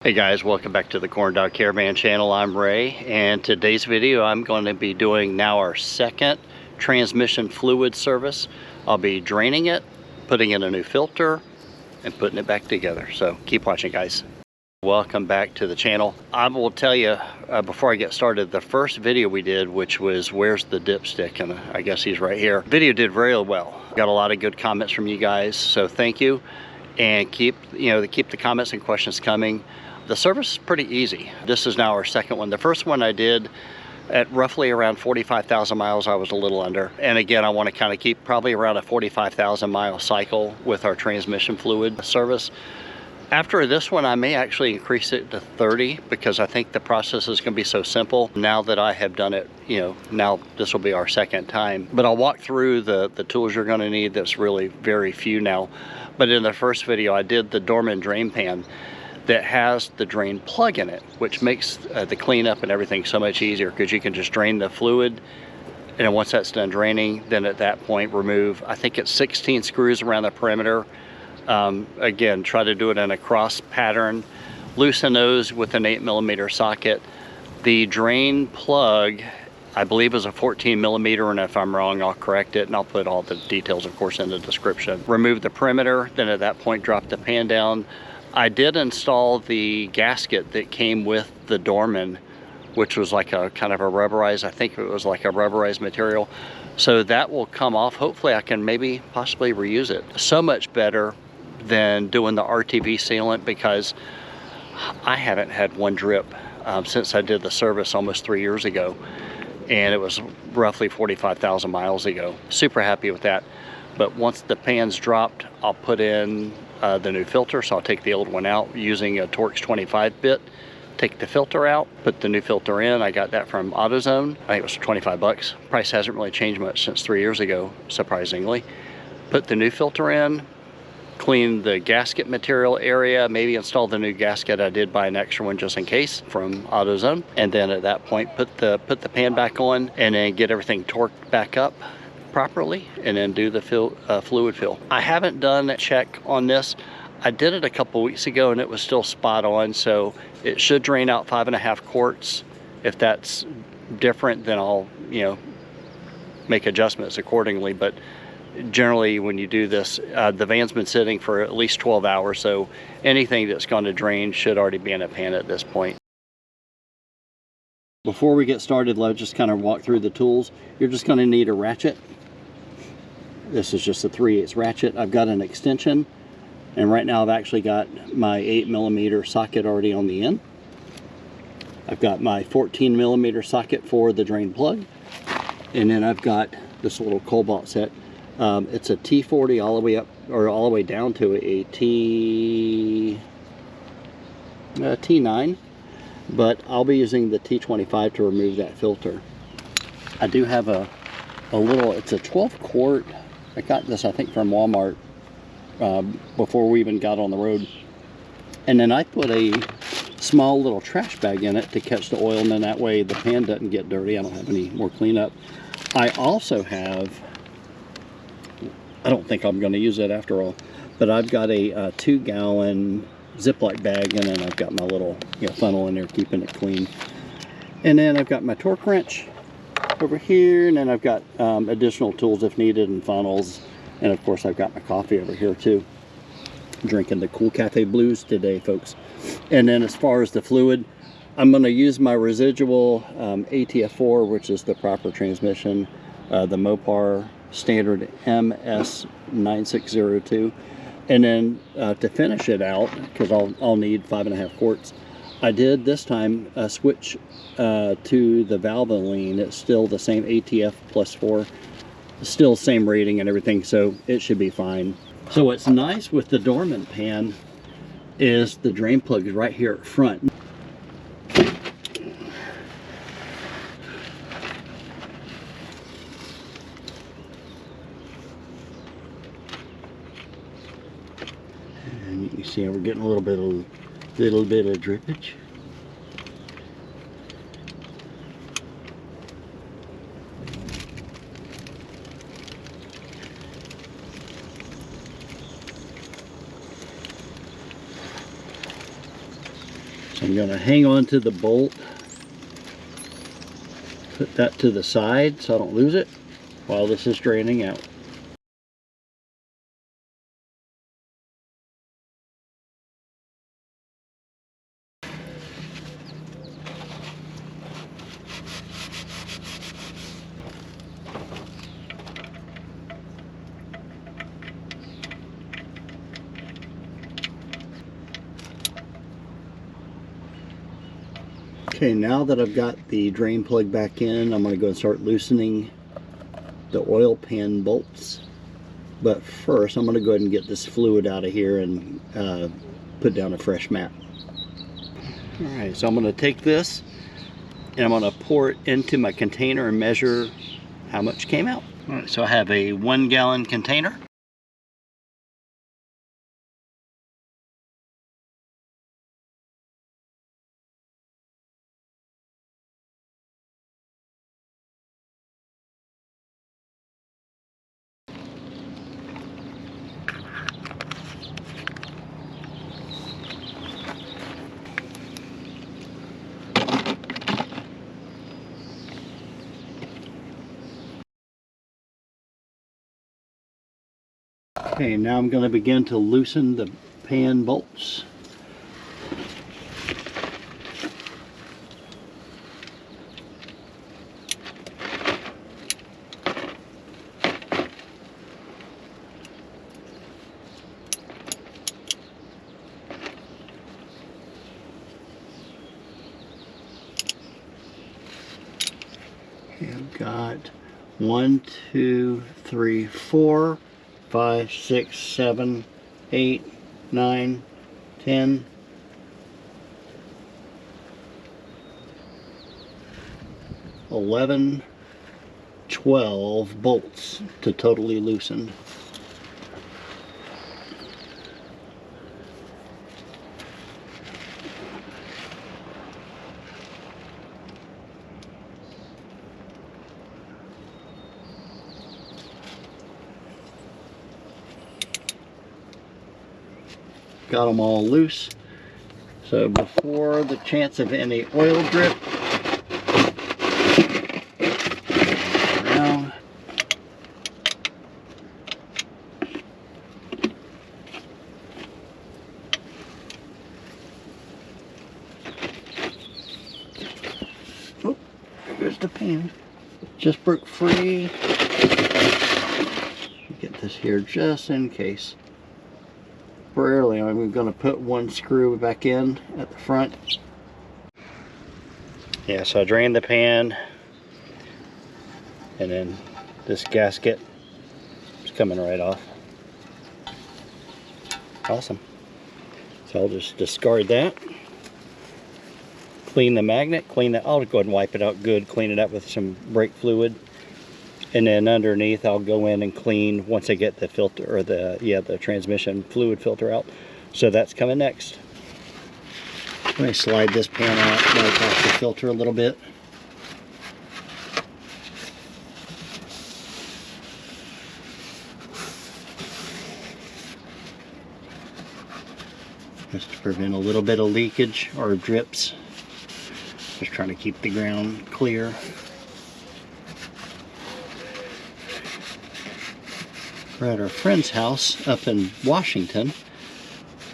Hey guys, welcome back to the Corn Dog Caravan channel. I'm Ray, and today's video I'm going to be doing now our second transmission fluid service. I'll be draining it, putting in a new filter, and putting it back together. So keep watching, guys. Welcome back to the channel. I will tell you before I get started, the first video we did, which was where's the dipstick, and I guess he's right here. Video did very well. Got a lot of good comments from you guys, so thank you. And keep the comments and questions coming. The service is pretty easy. This is now our second one. The first one I did at roughly around 45,000 miles. I was a little under. And again, I want to kind of keep probably around a 45,000 mile cycle with our transmission fluid service. After this one, I may actually increase it to 30 because I think the process is going to be so simple. Now that I have done it, now this will be our second time. But I'll walk through the tools you're going to need. That's really very few now. But in the first video, I did the Dorman Drain Pan that has the drain plug in it, which makes the cleanup and everything so much easier because you can just drain the fluid, and then once that's done draining, then at that point remove, I think it's 16 screws around the perimeter. Again, try to do it in a cross pattern. Loosen those with an 8mm socket. The drain plug, I believe, is a 14mm, and if I'm wrong, I'll correct it, and I'll put all the details, of course, in the description. Remove the perimeter, then at that point drop the pan down. I did install the gasket that came with the Dorman, which was like a kind of a rubberized, I think it was like a rubberized material. So that will come off. Hopefully I can maybe possibly reuse it. So much better than doing the RTV sealant because I haven't had one drip since I did the service almost 3 years ago. And it was roughly 45,000 miles ago. Super happy with that. But once the pan's dropped, I'll put in the new filter. So I'll take the old one out using a Torx 25 bit, take the filter out, put the new filter in. I got that from AutoZone. I think it was 25 bucks. Price hasn't really changed much since 3 years ago, surprisingly. Put the new filter in, clean the gasket material area, maybe install the new gasket. I did buy an extra one just in case from AutoZone. And then at that point, put the pan back on and then get everything torqued back up properly, and then do the fluid fill. I haven't done a check on this. I did it a couple weeks ago and it was still spot on, so it should drain out 5.5 quarts. If that's different, then I'll make adjustments accordingly. But generally when you do this, the van's been sitting for at least 12 hours, so anything that's going to drain should already be in a pan at this point. Before we get started, let's just kind of walk through the tools. You're just going to need a ratchet. This is just a 3/8 ratchet. I've got an extension, and right now I've actually got my 8mm socket already on the end. I've got my 14mm socket for the drain plug, and then I've got this little cobalt set. It's a T40 all the way up, or all the way down to a T9, but I'll be using the T25 to remove that filter. I do have a little, it's a 12 quart. I got this, I think, from Walmart before we even got on the road. And then I put a small little trash bag in it to catch the oil, and then that way the pan doesn't get dirty. I don't have any more cleanup. I also have, I don't think I'm going to use it after all, but I've got a 2-gallon Ziploc bag, and then I've got my little funnel in there keeping it clean. And then I've got my torque wrench over here, and then I've got additional tools if needed, and funnels, and of course I've got my coffee over here too. Drinking the Cool Cafe Blues today, folks. And then as far as the fluid, I'm going to use my residual ATF4, which is the proper transmission, the Mopar standard MS9602. And then to finish it out, because I'll need 5.5 quarts, I did this time switch to the Valvoline. It's still the same ATF plus 4, still same rating and everything, so it should be fine. So what's nice with the Dorman pan is the drain plug is right here at front. And you can see we're getting a little bit of drippage. So I'm going to hang on to the bolt, put that to the side so I don't lose it while this is draining out. Okay, now that I've got the drain plug back in, I'm going to go and start loosening the oil pan bolts. But first, I'm going to go ahead and get this fluid out of here and put down a fresh mat. Alright, so I'm going to take this and I'm going to pour it into my container and measure how much came out. Alright, so I have a 1 gallon container. Okay, now I'm going to begin to loosen the pan bolts. Okay, I've got 1, 2, 3, 4, 5, 6, 7, 8, 9, 10, 11, 12 bolts to totally loosen. Got them all loose. So before the chance of any oil drip, around. Oh, there goes the pan. Just broke free. Get this here just in case. Temporarily, I'm going to put one screw back in at the front. Yeah, so I drained the pan, and then this gasket is coming right off. Awesome. So I'll just discard that. Clean the magnet, clean that. I'll go ahead and wipe it out good, clean it up with some brake fluid. And then underneath I'll go in and clean once I get the filter, or the transmission fluid filter out. So that's coming next. Let me slide this pan out, wipe off the filter a little bit. Just to prevent a little bit of leakage or drips. Just trying to keep the ground clear. We're at our friend's house up in Washington.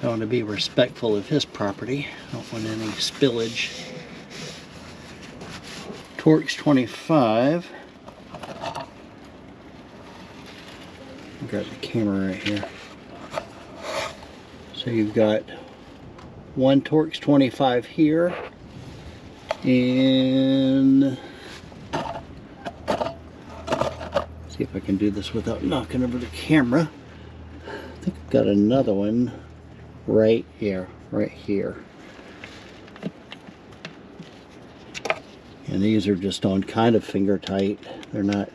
I want to be respectful of his property. I don't want any spillage. Torx 25. I'll grab the camera right here. So you've got one Torx 25 here, and see if I can do this without knocking over the camera. I think I've got another one right here, and these are just on kind of finger tight. They're not.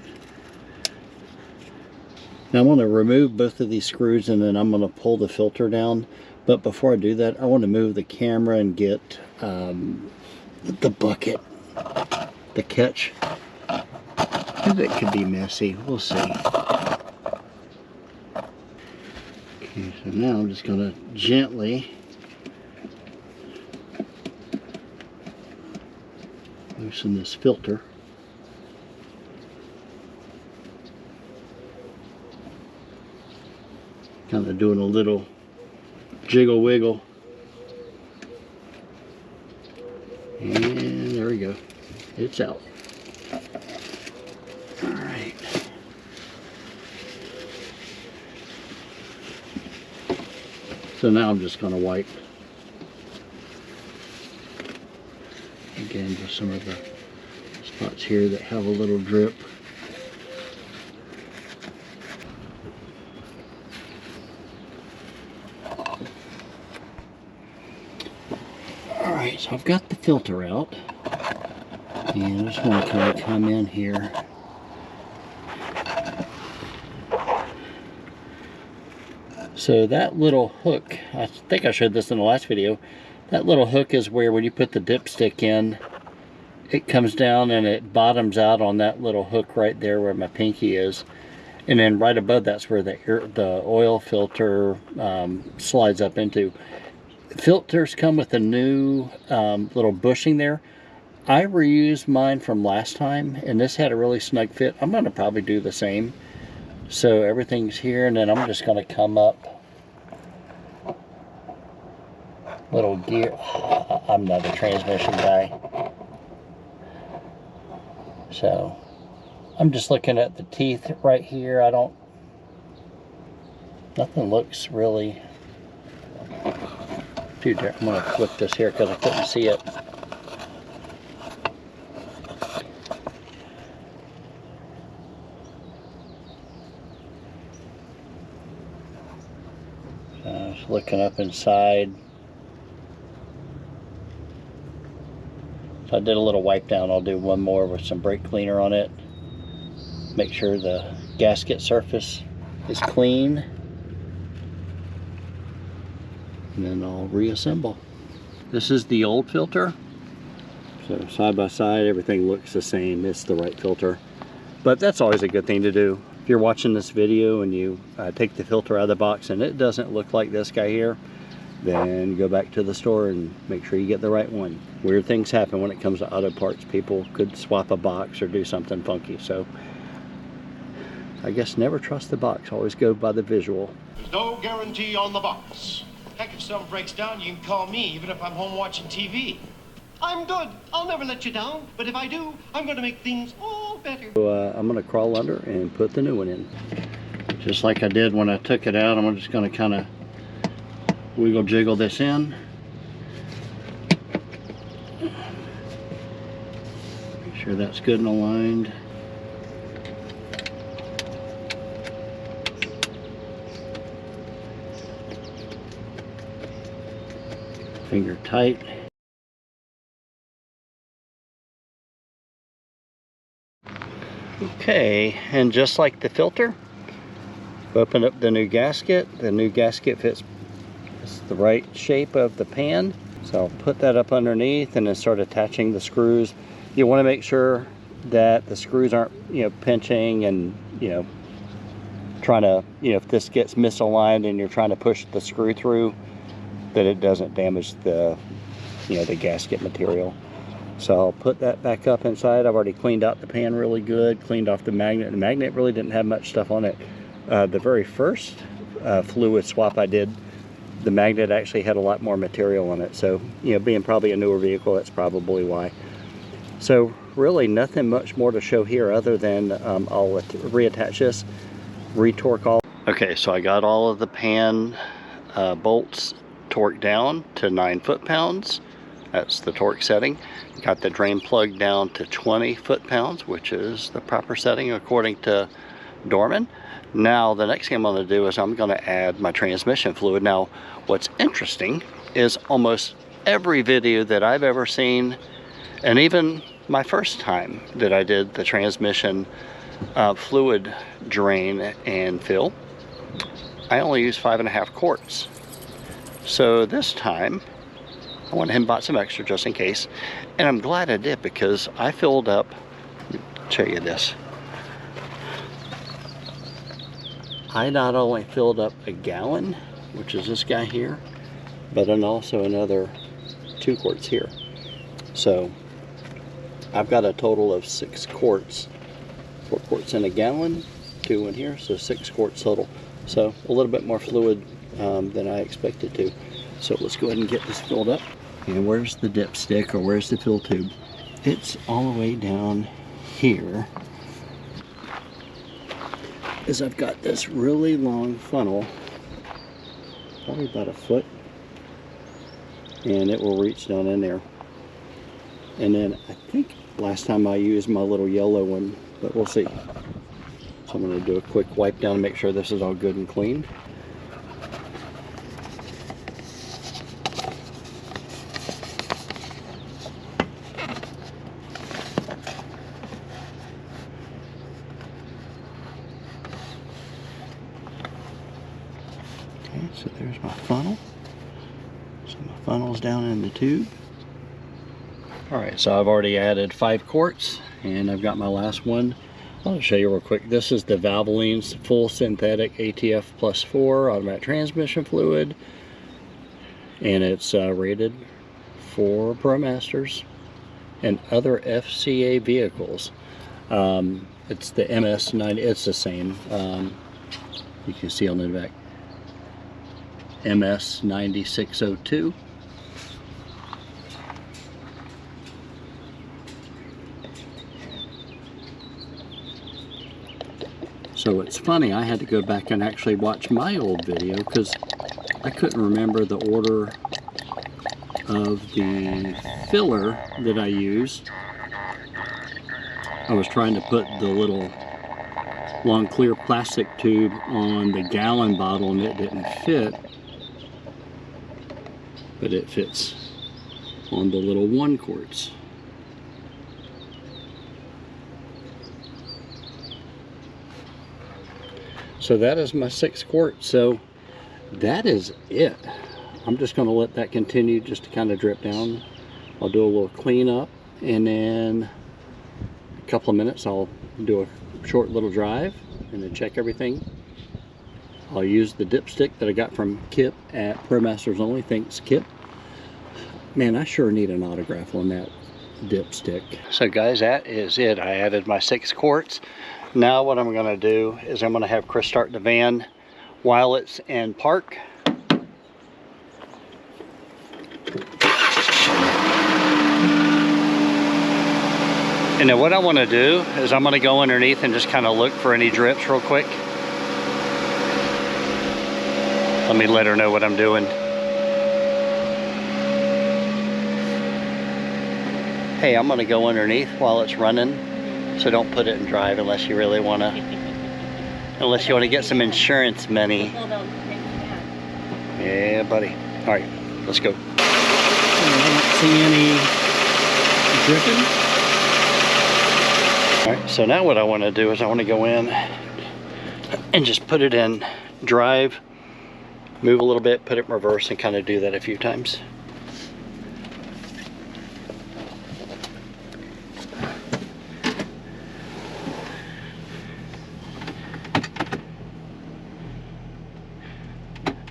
Now I'm going to remove both of these screws, and then I'm going to pull the filter down. But before I do that, I want to move the camera and get the bucket, the catch. It could be messy. We'll see. Okay, so now I'm just going to gently Loosen this filter. Kind of doing a little jiggle wiggle. And there we go. It's out. All right. So now I'm just going to wipe again just some of the spots here that have a little drip. Alright, so I've got the filter out, and I just want to kind of come in here. So that little hook, I think I showed this in the last video, that little hook is where when you put the dipstick in, it comes down and it bottoms out on that little hook right there where my pinky is. And then right above that's where the oil filter slides up into. Filters come with a new little bushing there. I reused mine from last time, and this had a really snug fit. I'm going to probably do the same. So everything's here, and then I'm just going to come up. Little gear. I'm not a transmission guy. So I'm just looking at the teeth right here. Nothing looks really too different. I'm going to flip this here because I couldn't see it. Just looking up inside. So I did a little wipe down. I'll do one more with some brake cleaner on it. Make sure the gasket surface is clean. And then I'll reassemble. This is the old filter. So side by side, everything looks the same. It's the right filter. But that's always a good thing to do. If you're watching this video and you take the filter out of the box and it doesn't look like this guy here, then go back to the store and make sure you get the right one. Weird things happen when it comes to auto parts. People could swap a box or do something funky. So I guess never trust the box. Always go by the visual. There's no guarantee on the box. Heck, if something breaks down, you can call me, even if I'm home watching TV. I'm good. I'll never let you down. But if I do, I'm going to make things all better. So I'm going to crawl under and put the new one in. Just like I did when I took it out, I'm just going to kind of wiggle jiggle this in. Make sure that's good and aligned. Finger tight. Okay, and just like the filter, open up the new gasket. The new gasket fits the right shape of the pan. So I'll put that up underneath and then start attaching the screws. You want to make sure that the screws aren't, pinching and, trying to, if this gets misaligned and you're trying to push the screw through, that it doesn't damage the, the gasket material. So I'll put that back up inside. I've already cleaned out the pan really good, cleaned off the magnet. The magnet really didn't have much stuff on it. The very first fluid swap I did, the magnet actually had a lot more material on it. So, being probably a newer vehicle, that's probably why. So really nothing much more to show here other than I'll reattach this, retorque all. Okay, so I got all of the pan bolts torqued down to 9 foot-pounds. That's the torque setting. Got the drain plug down to 20 foot-pounds, which is the proper setting according to Dorman. Now the next thing I'm going to do is I'm going to add my transmission fluid. Now what's interesting is almost every video that I've ever seen, and even my first time that I did the transmission fluid drain and fill, I only used 5.5 quarts. So this time I went ahead and bought some extra just in case, and I'm glad I did because I filled up, let me show you this. I not only filled up a gallon, which is this guy here, but then also another 2 quarts here. So I've got a total of 6 quarts. 4 quarts in a gallon, 2 in here, so 6 quarts total. So a little bit more fluid than I expected to. So let's go ahead and get this filled up. And where's the dipstick, or where's the fill tube? It's all the way down here. Is I've got this really long funnel, probably about a foot, and it will reach down in there. And then I think last time I used my little yellow one, but we'll see. So I'm going to do a quick wipe down to make sure this is all good and clean. Okay, so there's my funnel. So my funnel's down in the tube. Alright, so I've already added 5 quarts, and I've got my last one. I'll show you real quick. This is the Valvoline's full synthetic ATF +4 automatic transmission fluid, and it's rated for Promasters and other FCA vehicles. It's the MS90, it's the same. You can see on the back, MS9602. So it's funny, I had to go back and actually watch my old video because I couldn't remember the order of the filler that I used. I was trying to put the little long clear plastic tube on the gallon bottle and it didn't fit, but it fits on the little 1 quarts. So that is my 6 quarts. So that is it. I'm just going to let that continue just to kind of drip down. I'll do a little cleanup, and then a couple of minutes I'll do a short little drive and then check everything. I'll use the dipstick that I got from Kip at Promasters Only. Thanks, Kip. Man, I sure need an autograph on that dipstick. So guys, that is it. I added my 6 quarts. Now what I'm going to do is I'm going to have Chris start the van while it's in park. And then what I want to do is I'm going to go underneath and just kind of look for any drips real quick. Let me let her know what I'm doing. Hey, I'm going to go underneath while it's running. So don't put it in drive unless you really want to, unless you want to get some insurance money. Yeah, buddy. All right, let's go. I don't see any dripping. All right, so now what I want to do is I want to go in and just put it in drive, move a little bit, put it in reverse, and kind of do that a few times.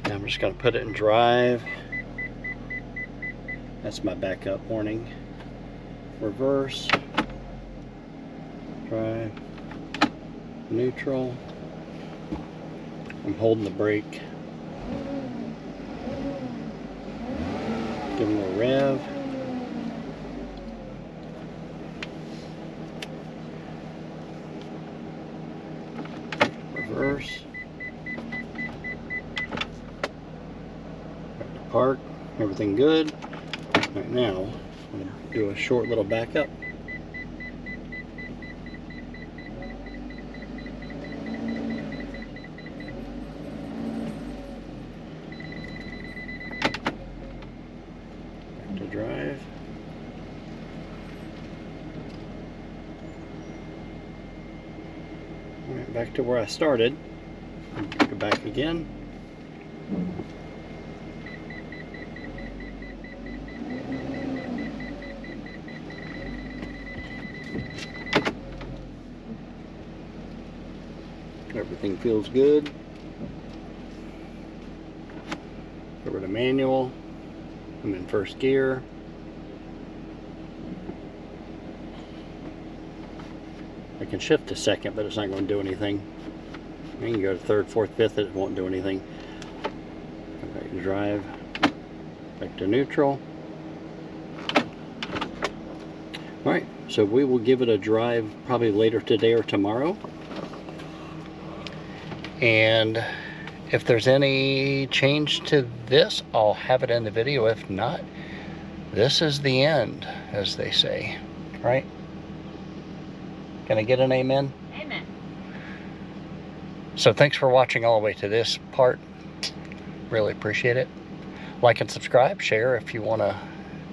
I'm just going to put it in drive. That's my backup warning. Reverse, drive, neutral. I'm holding the brake. Give them a rev. Reverse. Park, everything good. Right now, I'm going to do a short little backup. Back to drive. All right, back to where I started. Go back again. Everything feels good. Over to manual. I'm in first gear. I can shift to second, but it's not going to do anything. You can go to third, fourth, fifth, it won't do anything. Go back to drive, back to neutral. Alright, so we will give it a drive probably later today or tomorrow. And if there's any change to this, I'll have it in the video. If not, this is the end, as they say. Right? Can I get an amen? Amen. So thanks for watching all the way to this part. Really appreciate it. Like and subscribe, share if you want to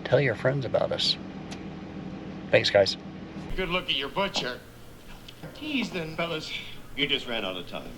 tell your friends about us. Thanks, guys. Good look at your butcher. Tease then, fellas. You just ran out of time.